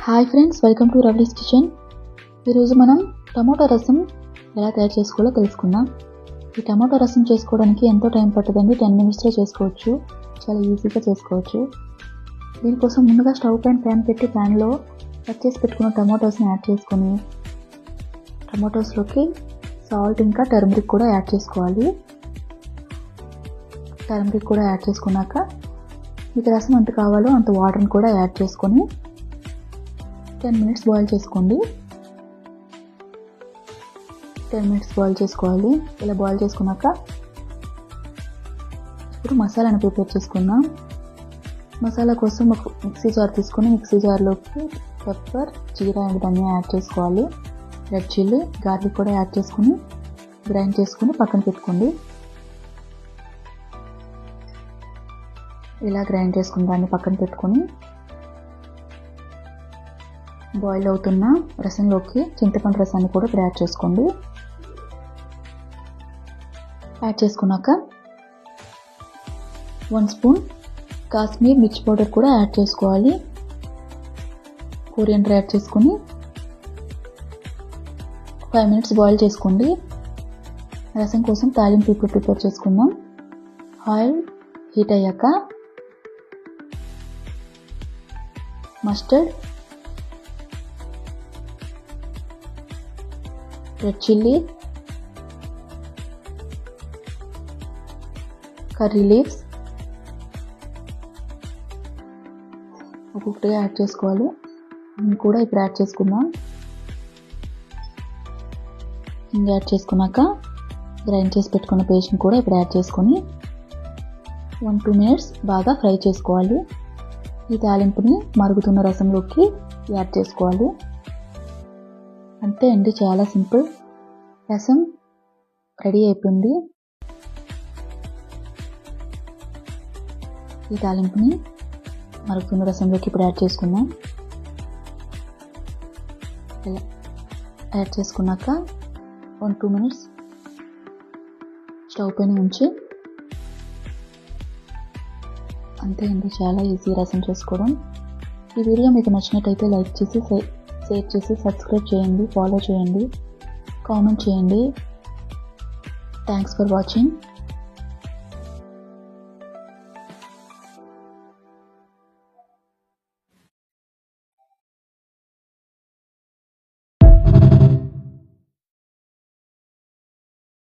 Hi friends, welcome to రవ్లీస్ kitchen. ఈరోజు మనం టమాటో రసం ఎలా తయారు చేసుకోవాలో తెలుసుకుందాం. ఈ టమాటో రసం చేసుకోవడానికి ఎంతో టైం పట్టదండి, 10 minutesలో చేసుకోవచ్చు. చాలా ఈజీగా చేసుకోవచ్చు. దీనికోసం ముందుగా స్టవ్ పైన ప్యాన్ పెట్టి ప్యాన్లో కట్ చేసి పెట్టుకున్న టమాటోస్ని యాడ్ చేసుకొని టమాటోస్లోకి సాల్ట్ ఇంకా టర్మరిక్ కూడా యాడ్ చేసుకోవాలి. టర్మరిక్ కూడా యాడ్ చేసుకున్నాక మీకు రసం ఎంత కావాలో అంత వాటర్ని కూడా యాడ్ చేసుకొని 10 minutes బాయిల్ చేసుకోండి. 10 minutes బాయిల్ చేసుకోవాలి. ఇలా బాయిల్ చేసుకున్నాక ఇప్పుడు మసాలాను ప్రిపేర్ చేసుకుందాం. మసాలా కోసం ఒక మిక్సీ జార్ తీసుకొని మిక్సీ జార్లోకి పెప్పర్, జీరా అండ్ ధనియా యాడ్ చేసుకోవాలి. రెడ్ చిల్లీ, గార్లిక్ కూడా యాడ్ చేసుకుని గ్రైండ్ చేసుకుని పక్కన పెట్టుకోండి. ఇలా గ్రైండ్ చేసుకుని దాన్ని పక్కన పెట్టుకొని బాయిల్ అవుతున్న రసంలోకి చింతపండు రసాన్ని కూడా యాడ్ చేసుకోండి. యాడ్ చేసుకున్నాక 1 స్పూన్ కాశ్మీర్ మిర్చి పౌడర్ కూడా యాడ్ చేసుకోవాలి. కొరియండర్ యాడ్ చేసుకొని 5 minutes బాయిల్ చేసుకోండి. రసం కోసం తాలింపు ఇప్పుడు ప్రిపేర్ చేసుకుందాం. ఆయిల్ హీట్ అయ్యాక mustard, red chilli, curry leaves ఒక్కొక్కటిగా యాడ్ చేసుకోవాలి. కూడా ఇప్పుడు యాడ్ చేసుకుందాం. ఇంకా యాడ్ చేసుకున్నాక గ్రైండ్ చేసి పెట్టుకున్న పేస్ట్ని కూడా ఇప్పుడు యాడ్ చేసుకొని 1-2 minutes బాగా ఫ్రై చేసుకోవాలి. ఈ తాలింపుని మరుగుతున్న రసంలోకి యాడ్ చేసుకోవాలి. అంతే అండి, చాలా సింపుల్. రసం రెడీ అయిపోయింది. ఈ తాలింపుని మరుగుతున్న రసంలోకి ఇప్పుడు యాడ్ చేసుకుందాం. ఇలా యాడ్ చేసుకున్నాక 1-2 minutes స్టవ్ పైన ఉంచి అంతే అండి, చాలా ఈజీ రసం చేసుకోవడం. ఈ వీడియో మీకు నచ్చినట్టయితే లైక్ చేసి షేర్ చేసి సబ్స్క్రైబ్ చేయండి, ఫాలో చేయండి, కామెంట్ చేయండి. Thanks for watching.